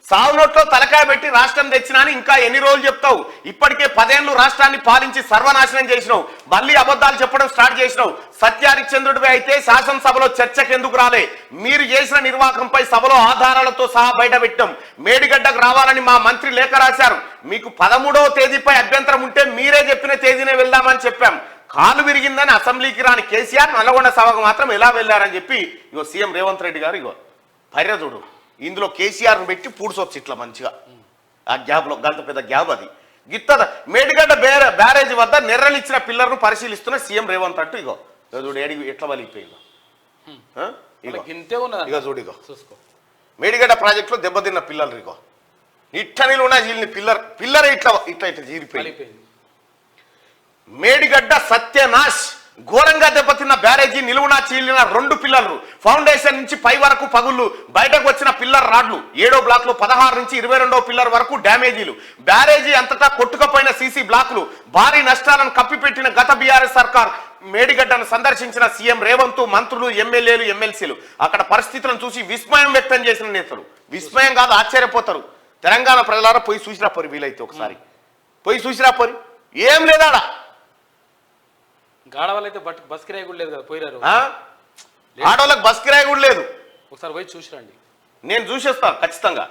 సావునోట్లో తలకాయ పెట్టి రాష్ట్రం తెచ్చినా అని ఇంకా ఎన్ని రోజులు చెప్తావు? ఇప్పటికే 10 ఏళ్లు రాష్ట్రాన్ని పాలించి సర్వనాశనం చేసినావు. మళ్ళీ అబద్ధాలు చెప్పడం స్టార్ట్ చేసినావు. సత్యహరిశ్చంద్రుడివి అయితే శాసనసభలో చర్చకు ఎందుకు రాలే? మీరు చేసిన నిర్వాహకంపై సభలో ఆధారాలతో సహా బయట పెట్టాం. మేడిగడ్డకు రావాలని మా మంత్రి లేఖ రాశారు. మీకు 13వ తేదీపై అభ్యంతరం ఉంటే మీరే చెప్పిన తేదీనే వెళ్దామని చెప్పాం. కాలు విరిగిందని అసెంబ్లీకి రాని కేసీఆర్ నల్లగొండ సభకు మాత్రం ఎలా వెళ్ళారని చెప్పి ఇగో సీఎం రేవంత్ రెడ్డి గారు ఇగో పర్యదుడు ఇందులో కేసీఆర్ను పెట్టి పూడ్చొచ్చు ఇట్లా మంచిగా ఆ గ్యాప్లో గంత పెద్ద గ్యాప్ అది గిత్తద. మేడిగడ్డ బ్యారేజ్ వద్ద నెర్రలిచ్చిన పిల్లర్ను పరిశీలిస్తున్న సీఎం రేవంత్ అంటూ ఇగో చూడు ఏడి ఎట్లా వలిగిపోయిందో ఇగో చూడు ఇగో మేడిగడ్డ ప్రాజెక్టులో దెబ్బతిన్న పిల్లలు ఇగో ఇట్టనిలు ఉన్న వీళ్ళని పిల్లర్ ఇట్లా ఇట్లా ఇట్లా జీరిపోయింది. మేడిగడ్డ సత్యనాశ్ ఘోరంగా దెబ్బతిన్న బ్యారేజీ నిలువునా చీలిన 2 పిల్లర్లు ఫౌండేషన్ నుంచి పై వరకు పగుళ్ళు బయటకు వచ్చిన పిల్లర్ రాడ్లు 7వ బ్లాక్ లో 16 నుంచి 22వ పిల్లర్ వరకు డ్యామేజీలు బ్యారేజీ అంతటా కొట్టుకుపోయిన సీసీ బ్లాకులు భారీ నష్టాలను కప్పిపెట్టిన గత బీఆర్ఎస్ సర్కార్ మేడిగడ్డను సందర్శించిన సీఎం రేవంత్ మంత్రులు ఎమ్మెల్యేలు ఎమ్మెల్సీలు అక్కడ పరిస్థితులను చూసి విస్మయం వ్యక్తం చేసిన నేతలు విస్మయం కాదు ఆశ్చర్యపోతారు. తెలంగాణ ప్రజలారా పోయి చూసిరా పోరి వీలైతే ఒకసారి పోయి చూసిరా పోరి ఏం లేదాడా గాడవాళ్ళైతే బస్ కిరాయి కూడా లేదు కదా పోయిరారు ఆడవాళ్ళకి బస్ కిరాయి కూడా లేదు ఒకసారి పోయి చూసిరండి నేను చూసేస్తాను ఖచ్చితంగా.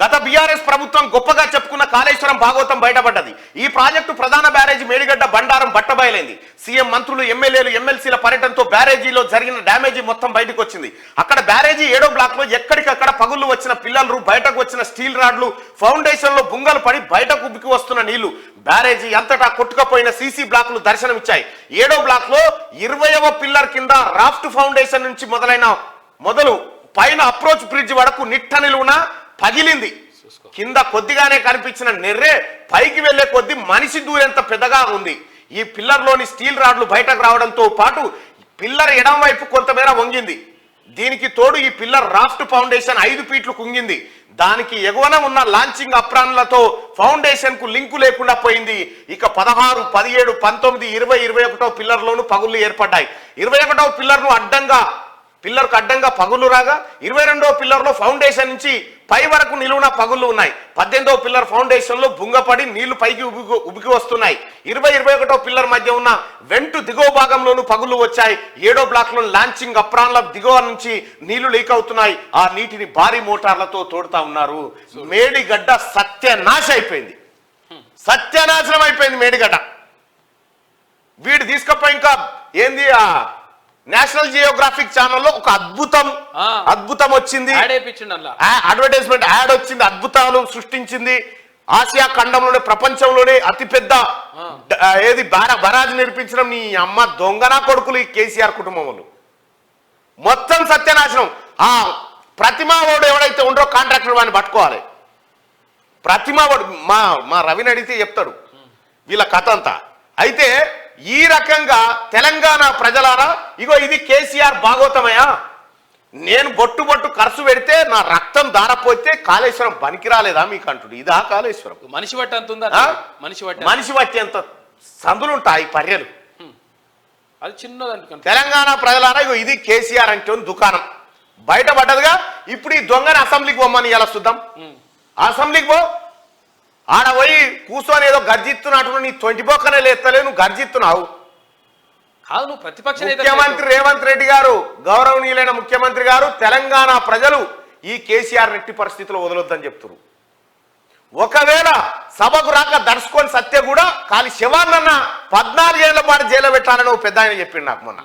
గత బీఆర్ఎస్ ప్రభుత్వం గొప్పగా చెప్పుకున్న కాళేశ్వరం భాగవతం బయటపడ్డది. ఈ ప్రాజెక్టు ప్రధాన బ్యారేజీ మేడిగడ్డ బండారం బట్టబయలైంది. సీఎం మంత్రులు ఎమ్మెల్యేలు ఎమ్మెల్సీల పర్యటనతో బ్యారేజీలో జరిగిన డ్యామేజీ మొత్తం బయటకు వచ్చింది. అక్కడ బ్యారేజీ 7వ బ్లాక్ లో ఎక్కడికక్కడ పగుళ్ళు వచ్చిన పిల్లలు బయటకు వచ్చిన స్టీల్ రాడ్లు ఫౌండేషన్ లో బుంగలు పడి బయటకు ఉబ్బికి వస్తున్న నీళ్లు బ్యారేజీ అంతటా కొట్టుకుపోయిన సీసీ బ్లాక్లు దర్శనమిచ్చాయి. 7వ బ్లాక్ లో 20వ పిల్లర్ కింద రాఫ్ట్ ఫౌండేషన్ నుంచి మొదలు పైన అప్రోచ్ బ్రిడ్జ్ వరకు నిట్ట నిలువున పగిలింది. కింద కొద్దిగానే కనిపించిన నెర్రే పైకి వెళ్లే కొద్ది మనిషి దూరెంత పెద్దగా ఉంది. ఈ పిల్లర్లోని స్టీల్ రాడ్లు బయటకు రావడంతో పాటు పిల్లర్ ఎడం వైపు కొంతమేర వంగింది. దీనికి తోడు ఈ పిల్లర్ రాఫ్ట్ ఫౌండేషన్ 5 ఫీట్లు కుంగింది. దానికి ఎగువన ఉన్న లాంచింగ్ అప్రాన్లతో ఫౌండేషన్ కు లింకు లేకుండా పోయింది. ఇక 16, 17, 19, 20, 21వ పిల్లర్లోనూ పగుళ్లు ఏర్పడ్డాయి. 21వ పిల్లర్కు అడ్డంగా పగుళ్లు రాగా 22వ పిల్లర్లో ఫౌండేషన్ నుంచి పై వరకు నిలువున పగుళ్లు ఉన్నాయి. 18వ పిల్లర్ ఫౌండేషన్ లో బుంగపడి నీళ్లు పైకి ఉబికి వస్తున్నాయి. 20, 21వ పిల్లర్ మధ్య ఉన్న వెంటు దిగువ భాగంలోనూ పగుళ్లు వచ్చాయి. 7వ బ్లాక్ లో లాంచింగ్ అప్రాన్ల దిగువ నుంచి నీళ్లు లీక్ అవుతున్నాయి. ఆ నీటిని భారీ మోటార్లతో తోడుతా ఉన్నారు. మేడిగడ్డ సత్యనాశనం అయిపోయింది మేడిగడ్డ. వీడు తీసుకపోయి ఇంకా ఏంది నేషనల్ జియోగ్రాఫిక్ ఛానల్లో ఒక అద్భుతం వచ్చింది. అడ్వర్టైజ్మెంట్ యాడ్ వచ్చింది. అద్భుతాలు సృష్టించింది. ఆసియా ఖండంలోనే ప్రపంచంలోనే అతిపెద్ద బరాజ్ నిర్మించడం నీ అమ్మ దొంగనా కొడుకులు ఈ కేసీఆర్ కుటుంబం వాళ్ళు మొత్తం సత్యనాశనం. ఆ ప్రతిమా వాడు ఎవడైతే ఉండరో కాంట్రాక్టర్ వాడిని పట్టుకోవాలి. ప్రతిమా వాడు మా రవిని అడిగితే చెప్తాడు వీళ్ళ కథ అంతా. అయితే ఈ రకంగా తెలంగాణ ప్రజలారా ఇగో ఇది కేసీఆర్ భాగవతమయ్యా. నేను బొట్టు ఖర్చు పెడితే నా రక్తం దారపోతే కాళేశ్వరం పనికి రాలేదా మీకు అంటుడు. ఇదా కాళేశ్వరం? మనిషి బట్టి అంత ఉందా? మనిషి బట్టి ఎంత సందులుంటాయి పర్యలు. అది చిన్నది. తెలంగాణ ప్రజలారా ఇగో ఇది కేసీఆర్ అంటే దుకాణం బయటపడ్డదిగా. ఇప్పుడు ఈ దొంగని అసెంబ్లీకి పోమ్మని ఇలా చూద్దాం. అసెంబ్లీకి పో. ఆడ పోయి కూర్చొని ఏదో గర్జిస్తున్నట్టు నీ 20 బొక్కనే లేస్తలే నువ్వు గర్జిస్తున్నావు. ముఖ్యమంత్రి రేవంత్ రెడ్డి గారు గౌరవనీయులైన ముఖ్యమంత్రి గారు తెలంగాణ ప్రజలు ఈ కేసీఆర్ నెట్టి పరిస్థితుల్లో వదలొద్దని చెప్తున్నారు. ఒకవేళ సభకు రాక దర్శకొని సత్య కూడా కాలి శివాన్నన్న 14 ఏళ్ల పాటు జైలు పెట్టాలని ఒక పెద్ద ఆయన చెప్పిండు నాకు మొన్న.